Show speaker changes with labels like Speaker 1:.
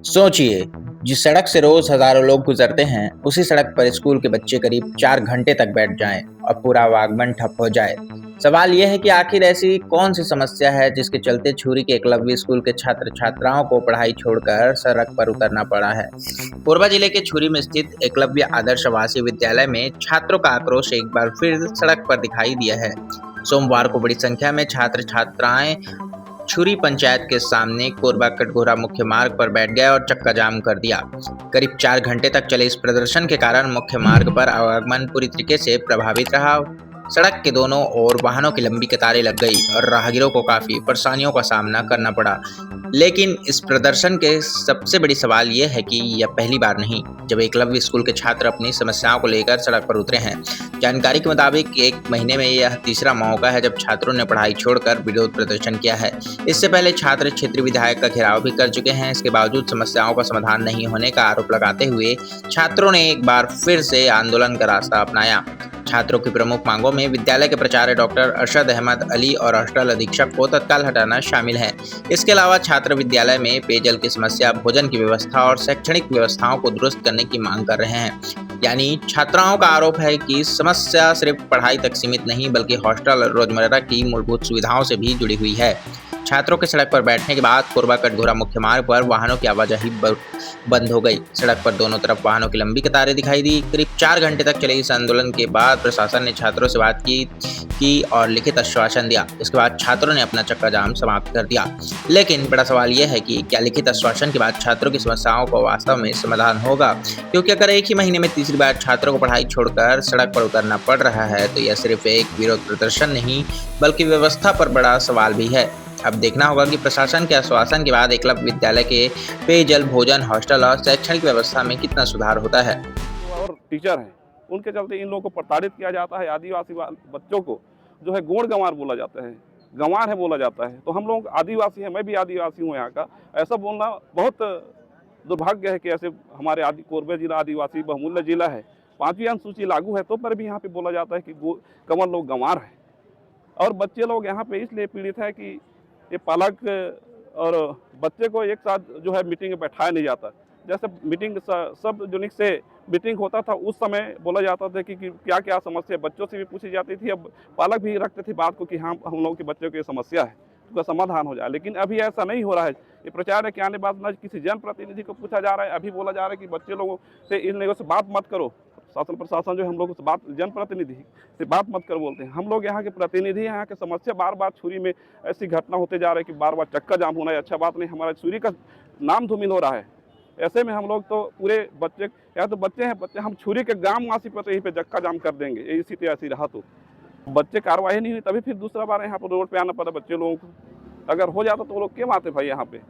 Speaker 1: सोचिए, जिस सड़क से रोज हजारों लोग गुजरते हैं, उसी सड़क पर स्कूल के बच्चे करीब 4 घंटे तक बैठ जाएं और पूरा आवागमन ठप हो जाए। सवाल यह है कि आखिर ऐसी कौन सी समस्या है जिसके चलते छुरी के एकलव्य स्कूल के छात्र छात्राओं को पढ़ाई छोड़कर सड़क पर उतरना पड़ा है। कोरबा जिले के छुरी में स्थित एकलव्य आदर्श आवासीय विद्यालय में छात्रों का आक्रोश एक बार फिर सड़क पर दिखाई दिया है। सोमवार को बड़ी संख्या में छात्र छात्राएं छुरी पंचायत के सामने कोरबा कटघोरा मुख्य मार्ग पर बैठ गए और चक्का जाम कर दिया। करीब 4 घंटे तक चले इस प्रदर्शन के कारण मुख्य मार्ग पर आवागमन पूरी तरीके से प्रभावित रहा। सड़क के दोनों ओर वाहनों की लंबी कतारें लग गई और राहगीरों को काफी परेशानियों का सामना करना पड़ा। लेकिन इस प्रदर्शन के सबसे बड़ी सवाल ये है कि यह पहली बार नहीं जब एकलव्य स्कूल के छात्र अपनी समस्याओं को लेकर सड़क पर उतरे हैं। जानकारी के मुताबिक एक महीने में यह तीसरा मौका है जब छात्रों ने पढ़ाई छोड़कर विरोध प्रदर्शन किया है। इससे पहले छात्र क्षेत्रीय विधायक का घेराव भी कर चुके हैं। इसके बावजूद समस्याओं का समाधान नहीं होने का आरोप लगाते हुए छात्रों ने एक बार फिर से आंदोलन का रास्ता अपनाया। छात्रों की प्रमुख मांगों में विद्यालय के प्राचार्य डॉक्टर अरशद अहमद अली और हॉस्टल अधीक्षक को तत्काल हटाना शामिल है। इसके अलावा छात्र विद्यालय में पेयजल की समस्या, भोजन की व्यवस्था और शैक्षणिक व्यवस्थाओं को दुरुस्त करने की मांग कर रहे हैं। यानी छात्राओं का आरोप है कि समस्या सिर्फ पढ़ाई तक सीमित नहीं बल्कि हॉस्टल और रोजमर्रा की मूलभूत सुविधाओं से भी जुड़ी हुई है। छात्रों के सड़क पर बैठने के बाद कोरबा कटघोरा मुख्य मार्ग पर वाहनों की आवाजाही बंद हो गई। सड़क पर दोनों तरफ वाहनों की लंबी कतारें दिखाई दी। करीब 4 घंटे तक चले इस आंदोलन के बाद प्रशासन ने छात्रों से बात की और लिखित आश्वासन दिया। इसके बाद छात्रों ने अपना चक्का जाम समाप्त कर दिया। लेकिन बड़ा सवाल यह है कि क्या लिखित आश्वासन के बाद छात्रों की समस्याओं को वास्तव में समाधान होगा? क्योंकि अगर एक ही महीने में तीसरी बार छात्रों को पढ़ाई छोड़कर सड़क पर उतरना पड़ रहा है तो यह सिर्फ एक विरोध प्रदर्शन नहीं बल्कि व्यवस्था पर बड़ा सवाल भी है। अब देखना होगा कि प्रशासन के आश्वासन के बाद एकलव्य विद्यालय के पेयजल, भोजन, हॉस्टल और शैक्षणिक व्यवस्था में कितना सुधार होता है।
Speaker 2: और टीचर हैं, उनके चलते इन लोगों को प्रताड़ित किया जाता है। आदिवासी बच्चों को जो है गोंड गंवार बोला जाता है, गंवार है बोला जाता है। तो हम लोग आदिवासी हैं, मैं भी आदिवासी हूँ यहाँ का। ऐसा बोलना बहुत दुर्भाग्य है कि ऐसे हमारे कोरबा जिला आदिवासी बहुमूल्य जिला है, 5वीं अनुसूची लागू है तो पर भी यहाँ पे बोला जाता है कि कंवर लोग गंवार हैं। और बच्चे लोग यहाँ पे इसलिए पीड़ित है कि ये पालक और बच्चे को एक साथ जो है मीटिंग में बैठाया नहीं जाता। जैसे मीटिंग सब यूनिक से मीटिंग होता था उस समय बोला जाता था कि क्या क्या समस्या बच्चों से भी पूछी जाती थी। अब पालक भी रखते थे बात को कि हाँ हम लोगों के बच्चों की समस्या है, उसका समाधान हो जाए। लेकिन अभी ऐसा नहीं हो रहा है। ये प्रचार के आने बाद न किसी जनप्रतिनिधि को पूछा जा रहा है। अभी बोला जा रहा है कि बच्चे लोगों से इन लोगों से बात मत करो। शासन प्रशासन जो है हम लोगों से बात, जनप्रतिनिधि से बात मत कर बोलते हैं। हम लोग यहाँ के प्रतिनिधि, यहाँ के समस्या बार बार छुरी में ऐसी घटना होते जा रहा है कि बार बार चक्का जाम होना है अच्छा बात नहीं। हमारा छुरी का नाम धूमिल हो रहा है। ऐसे में हम लोग तो पूरे बच्चे, या तो बच्चे हैं, बच्चे हम छुरी के ग्रामवासी पर तो यहीं पे चक्का जाम कर देंगे। इसी तरह ऐसी रहा तो बच्चे कार्रवाई नहीं हुई तभी फिर दूसरा बार यहाँ पर रोड पे आना पड़ा बच्चे लोगों को। अगर हो जाता तो वो लोग क्यों आते भाई यहाँ पे।